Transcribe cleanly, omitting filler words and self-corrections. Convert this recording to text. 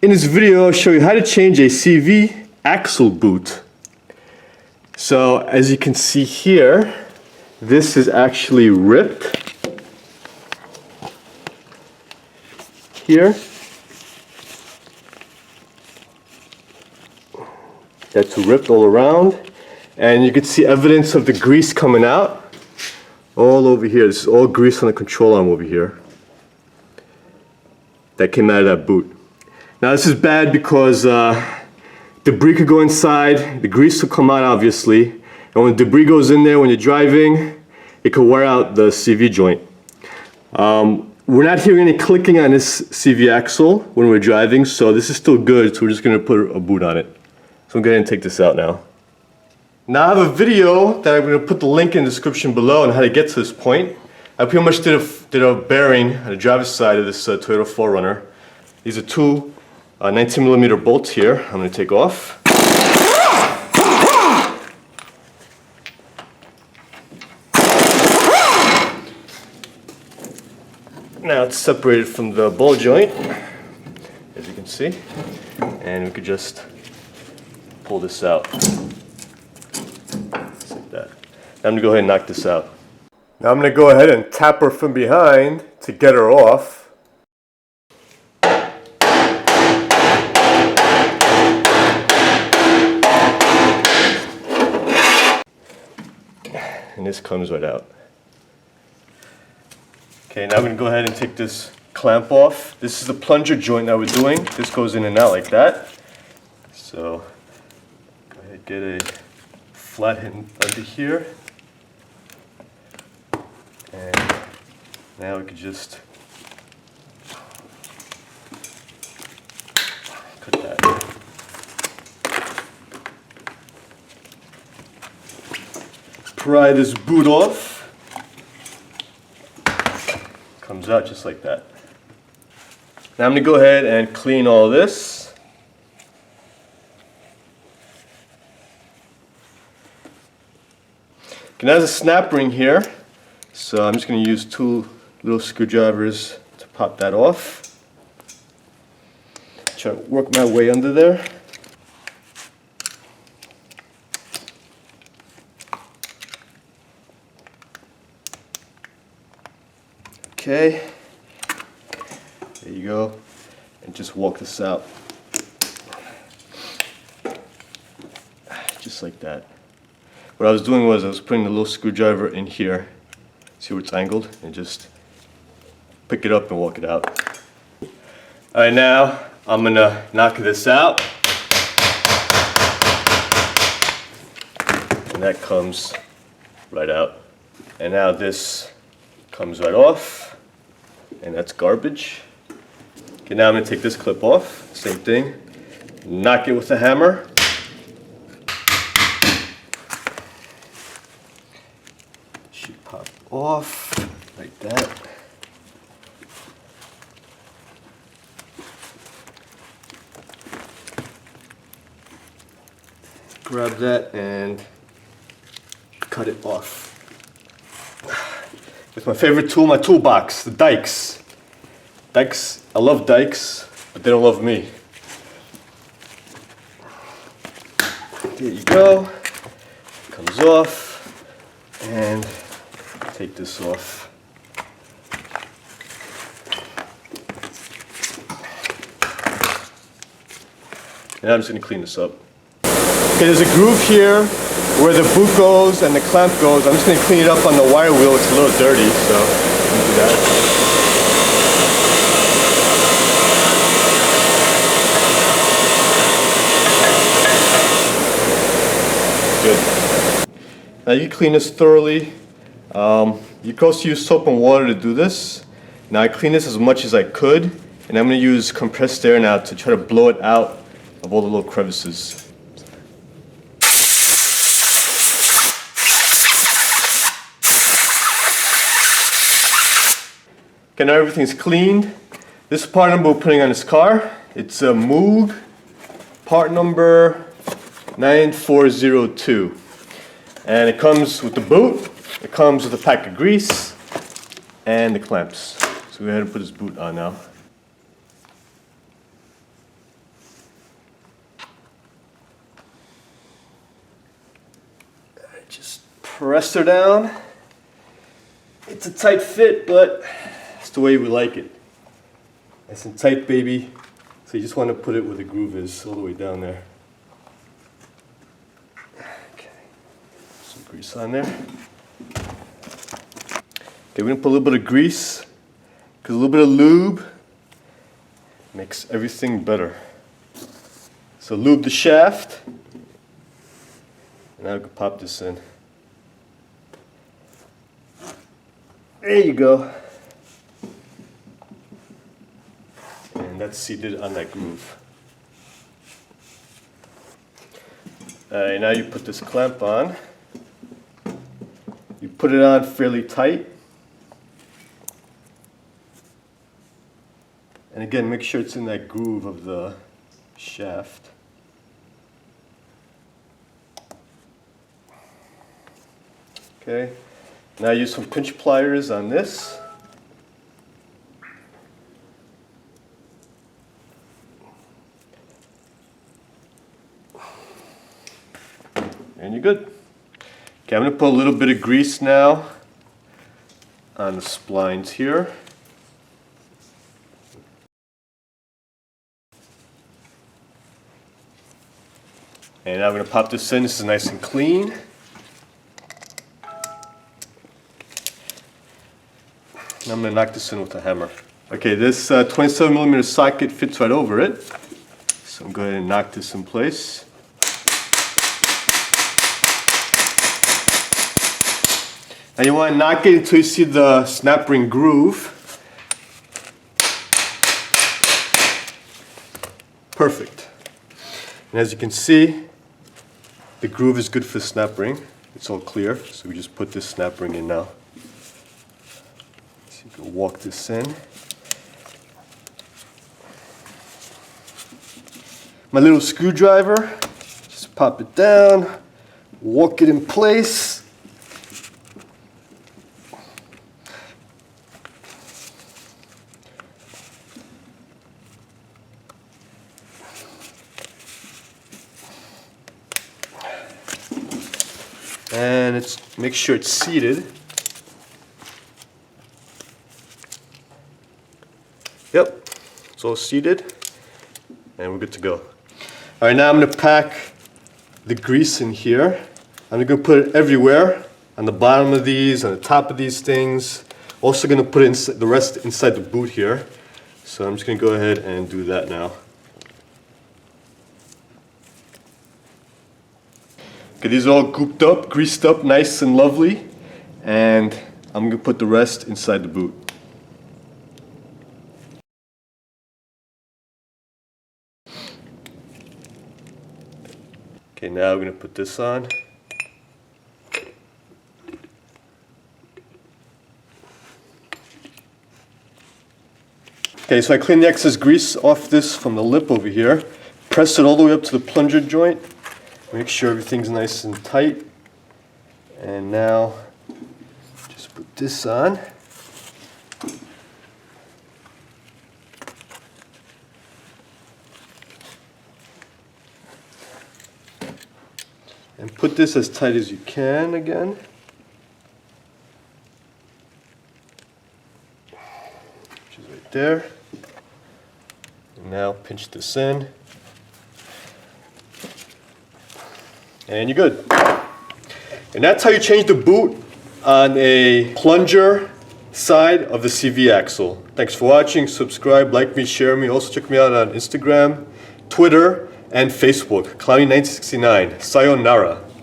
In this video, I'll show you how to change a CV axle boot. So as you can see here, this is actually ripped here. That's ripped all around, and you can see evidence of the grease coming out all over here. This is all grease on the control arm over here that came out of that boot. Now this is bad because debris could go inside, the grease will come out obviously, and when debris goes in there when you're driving, it could wear out the CV joint. We're not hearing any clicking on this CV axle when we're driving, so this is still good, so we're just going to put a boot on it. So I'm going to take this out now. Now I have a video that I'm going to put the link in the description below on how to get to this point. I pretty much did a bearing on the driver's side of this Toyota 4Runner. These are two 19mm bolts here. I'm going to take off. Now it's separated from the ball joint, as you can see, and we could just pull this out, just like that. Now I'm going to go ahead and knock this out. Now I'm going to go ahead and tap her from behind to get her off. And this comes right out. Okay, now I'm going to go ahead and take this clamp off. This is the plunger joint that we're doing. This goes in and out like that. So go ahead and get a flat hit under here. And now we can just cut that. Pry this boot off. Comes out just like that. Now I'm going to go ahead and clean all this. Okay, now there's a snap ring here. So I'm just going to use two little screwdrivers to pop that off. Try to work my way under there. Okay, there you go, and just walk this out. Just like that. What I was doing was I was putting the little screwdriver in here. See where it's angled, and just pick it up and walk it out. Alright, now I'm gonna knock this out. And that comes right out. And now this comes right off. And that's garbage. Okay, now I'm gonna take this clip off. Same thing. Knock it with a hammer. Should pop off like that. Grab that and cut it off. With my favorite tool in my toolbox, the dikes. Dikes, I love dikes, but they don't love me. There you go. Comes off, and take this off. And I'm just going to clean this up. Okay, there's a groove here where the boot goes and the clamp goes. I'm just going to clean it up on the wire wheel. It's a little dirty, so I'm going to do that. Good. Now you can clean this thoroughly. You can also use soap and water to do this. Now I clean this as much as I could, and I'm going to use compressed air now to try to blow it out of all the little crevices. Okay, now everything's cleaned. This part number we're putting on this car. It's a Moog part number 9402. And it comes with the boot, it comes with a pack of grease, and the clamps. So go ahead and put this boot on now. press her down. It's a tight fit, but it's the way we like it. Nice and tight, baby. So you just want to put it where the groove is, all the way down there. Okay, some grease on there. Okay, we're gonna put a little bit of grease, because a little bit of lube makes everything better. So lube the shaft, and now we can pop this in. There you go. And that's seated on that groove. Alright, now you put this clamp on. You put it on fairly tight. And again, make sure it's in that groove of the shaft. Okay, now use some pinch pliers on this. And you're good. Okay, I'm going to put a little bit of grease now on the splines here. And now I'm going to pop this in. This is nice and clean. And I'm going to knock this in with a hammer. Okay, this 27mm socket fits right over it. So I'm going to go ahead and knock this in place. Now you want to knock it until you see the snap ring groove. Perfect. And as you can see, the groove is good for the snap ring. It's all clear, so we just put this snap ring in now. So you can walk this in. My little screwdriver, just pop it down, walk it in place. And make sure it's seated. Yep, it's all seated, and we're good to go. All right, now I'm going to pack the grease in here. I'm going to put it everywhere, on the bottom of these, on the top of these things. Also going to put it the rest inside the boot here. So I'm just going to go ahead and do that now. Okay, these are all gooped up, greased up, nice and lovely. And I'm going to put the rest inside the boot. Okay, now we're going to put this on. Okay, so I cleaned the excess grease off this from the lip over here. Press it all the way up to the plunger joint. Make sure everything's nice and tight. And now, just put this on. And put this as tight as you can again. Which is right there. And now pinch this in. And you're good. And that's how you change the boot on a plunger side of the CV axle. Thanks for watching. Subscribe, like me, share me. Also check me out on Instagram, Twitter, and Facebook. Clowny1969. Sayonara.